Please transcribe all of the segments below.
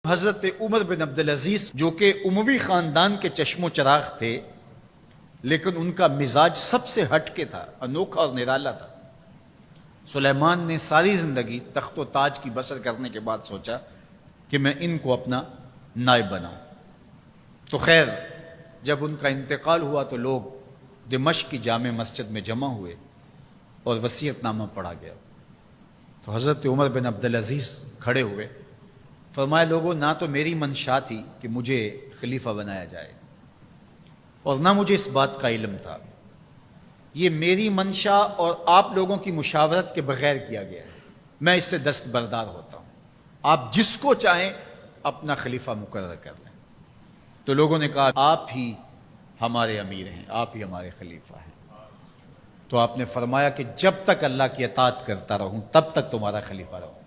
حضرت عمر بن عبدالعزیز جو کہ اموی خاندان کے چشم و چراغ تھے، لیکن ان کا مزاج سب سے ہٹ کے تھا، انوکھا اور نرالا تھا۔ سلیمان نے ساری زندگی تخت و تاج کی بسر کرنے کے بعد سوچا کہ میں ان کو اپنا نائب بناؤں۔ تو خیر، جب ان کا انتقال ہوا تو لوگ دمشق کی جامع مسجد میں جمع ہوئے اور وصیت نامہ پڑھا گیا۔ تو حضرت عمر بن عبدالعزیز کھڑے ہوئے، فرمایا لوگوں، نہ تو میری منشا تھی کہ مجھے خلیفہ بنایا جائے اور نہ مجھے اس بات کا علم تھا، یہ میری منشا اور آپ لوگوں کی مشاورت کے بغیر کیا گیا ہے، میں اس سے دستبردار ہوتا ہوں، آپ جس کو چاہیں اپنا خلیفہ مقرر کر لیں۔ تو لوگوں نے کہا آپ ہی ہمارے امیر ہیں، آپ ہی ہمارے خلیفہ ہیں۔ تو آپ نے فرمایا کہ جب تک اللہ کی اطاعت کرتا رہوں تب تک تمہارا خلیفہ رہوں گا۔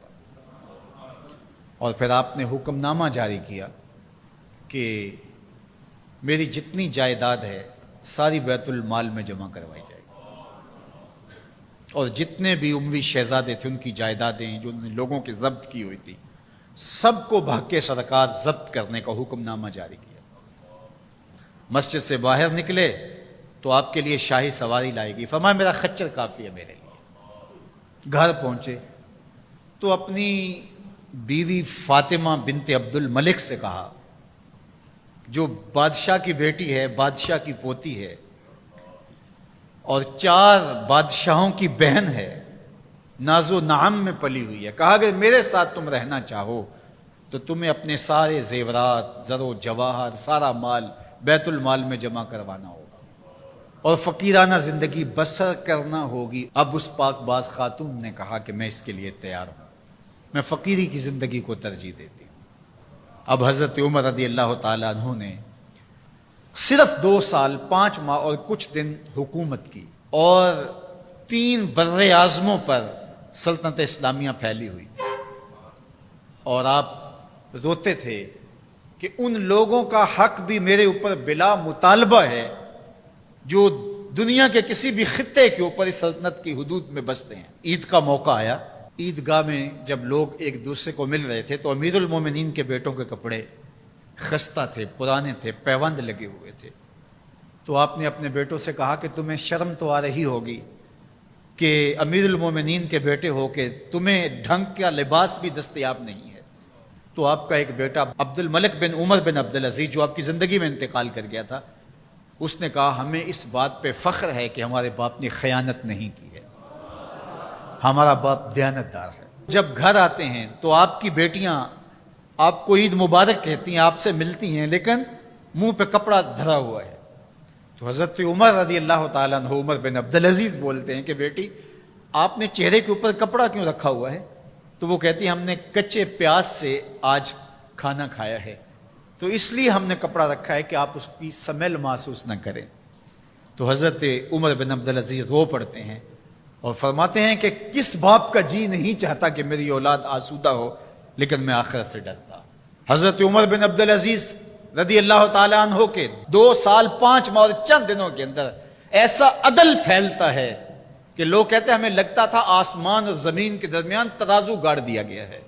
اور پھر آپ نے حکم نامہ جاری کیا کہ میری جتنی جائیداد ہے ساری بیت المال میں جمع کروائی جائے گی، اور جتنے بھی اموی شہزادے تھے ان کی جائیدادیں جو انہوں نے لوگوں کے ضبط کی ہوئی تھی سب کو بحق سرکار ضبط کرنے کا حکم نامہ جاری کیا۔ مسجد سے باہر نکلے تو آپ کے لیے شاہی سواری لائے گی، فرمایا میرا خچر کافی ہے میرے لیے۔ گھر پہنچے تو اپنی بیوی فاطمہ بنت عبد الملک سے کہا، جو بادشاہ کی بیٹی ہے، بادشاہ کی پوتی ہے اور 4 بادشاہوں کی بہن ہے، ناز و نعم میں پلی ہوئی ہے، کہا کہ میرے ساتھ تم رہنا چاہو تو تمہیں اپنے سارے زیورات، زر و جواہر، سارا مال بیت المال میں جمع کروانا ہوگا اور فقیرانہ زندگی بسر کرنا ہوگی۔ اب اس پاک باز خاتون نے کہا کہ میں اس کے لیے تیار ہوں، میں فقیری کی زندگی کو ترجیح دیتی ہوں۔ اب حضرت عمر رضی اللہ تعالیٰ عنہ نے صرف 2 سال 5 ماہ اور کچھ دن حکومت کی اور 3 بر اعظموں پر سلطنت اسلامیہ پھیلی ہوئی تھی، اور آپ روتے تھے کہ ان لوگوں کا حق بھی میرے اوپر بلا مطالبہ ہے جو دنیا کے کسی بھی خطے کے اوپر اس سلطنت کی حدود میں بستے ہیں۔ عید کا موقع آیا، عیدگاہ میں جب لوگ ایک دوسرے کو مل رہے تھے تو امیر المومنین کے بیٹوں کے کپڑے خستہ تھے، پرانے تھے، پیوند لگے ہوئے تھے۔ تو آپ نے اپنے بیٹوں سے کہا کہ تمہیں شرم تو آ رہی ہوگی کہ امیر المومنین کے بیٹے ہو کہ تمہیں ڈھنگ کا لباس بھی دستیاب نہیں ہے۔ تو آپ کا ایک بیٹا عبد الملک بن عمر بن عبدالعزیز جو آپ کی زندگی میں انتقال کر گیا تھا، اس نے کہا ہمیں اس بات پہ فخر ہے کہ ہمارے باپ نے خیانت نہیں کی ہے، ہمارا باپ دیانتدار ہے۔ جب گھر آتے ہیں تو آپ کی بیٹیاں آپ کو عید مبارک کہتی ہیں، آپ سے ملتی ہیں، لیکن منہ پہ کپڑا دھرا ہوا ہے۔ تو حضرت عمر رضی اللہ تعالیٰ عنہ عمر بن عبدالعزیز بولتے ہیں کہ بیٹی آپ نے چہرے کے اوپر کپڑا کیوں رکھا ہوا ہے؟ تو وہ کہتی ہیں ہم نے کچے پیاز سے آج کھانا کھایا ہے تو اس لیے ہم نے کپڑا رکھا ہے کہ آپ اس کی سمیل محسوس نہ کریں۔ تو حضرت عمر بن عبدالعزیز رو پڑتے ہیں اور فرماتے ہیں کہ کس باپ کا جی نہیں چاہتا کہ میری اولاد آسودہ ہو، لیکن میں آخرت سے ڈرتا۔ حضرت عمر بن عبدالعزیز رضی اللہ تعالیٰ عنہ کے 2 سال 5 ماہ اور چند دنوں کے اندر ایسا عدل پھیلتا ہے کہ لوگ کہتے ہیں ہمیں لگتا تھا آسمان اور زمین کے درمیان ترازو گاڑ دیا گیا ہے،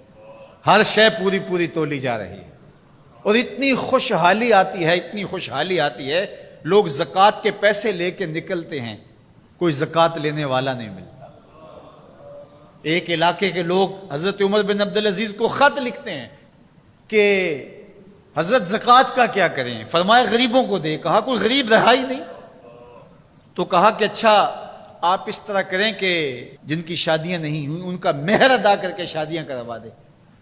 ہر شے پوری پوری تولی جا رہی ہے، اور اتنی خوشحالی آتی ہے، اتنی خوشحالی آتی ہے، لوگ زکوٰۃ کے پیسے لے کے نکلتے ہیں، کوئی زکوٰۃ لینے والا نہیں ملتا۔ ایک علاقے کے لوگ حضرت عمر بن عبدالعزیز کو خط لکھتے ہیں کہ حضرت زکوٰۃ کا کیا کریں؟ فرمایا غریبوں کو دے۔ کہا کوئی غریب رہا ہی نہیں؟ تو کہا کہ اچھا آپ اس طرح کریں کہ جن کی شادیاں نہیں ہوئی ان کا مہر ادا کر کے شادیاں کروا دیں۔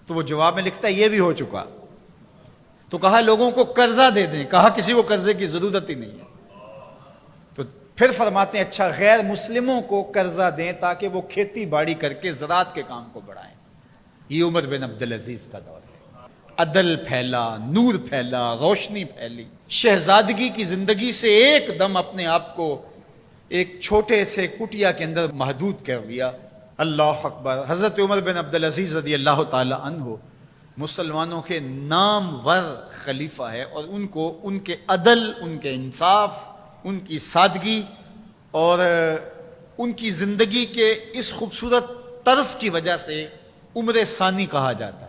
تو وہ جواب میں لکھتا ہے یہ بھی ہو چکا۔ تو کہا لوگوں کو قرضہ دے دیں۔ کہا کسی کو قرضے کی ضرورت ہی نہیں ہے۔ تو پھر فرماتے ہیں اچھا غیر مسلموں کو قرضہ دیں تاکہ وہ کھیتی باڑی کر کے زراعت کے کام کو بڑھائیں۔ یہ عمر بن عبدالعزیز کا دور ہے۔ عدل پھیلا، نور پھیلا، روشنی پھیلی۔ شہزادگی کی زندگی سے ایک دم اپنے آپ کو ایک چھوٹے سے کٹیا کے اندر محدود کر لیا۔ اللہ اکبر۔ حضرت عمر بن عبدالعزیز رضی اللہ تعالی عنہ مسلمانوں کے نامور خلیفہ ہے، اور ان کو ان کے عدل، ان کے انصاف، ان کی سادگی اور ان کی زندگی کے اس خوبصورت طرز کی وجہ سے عمر ثانی کہا جاتا ہے۔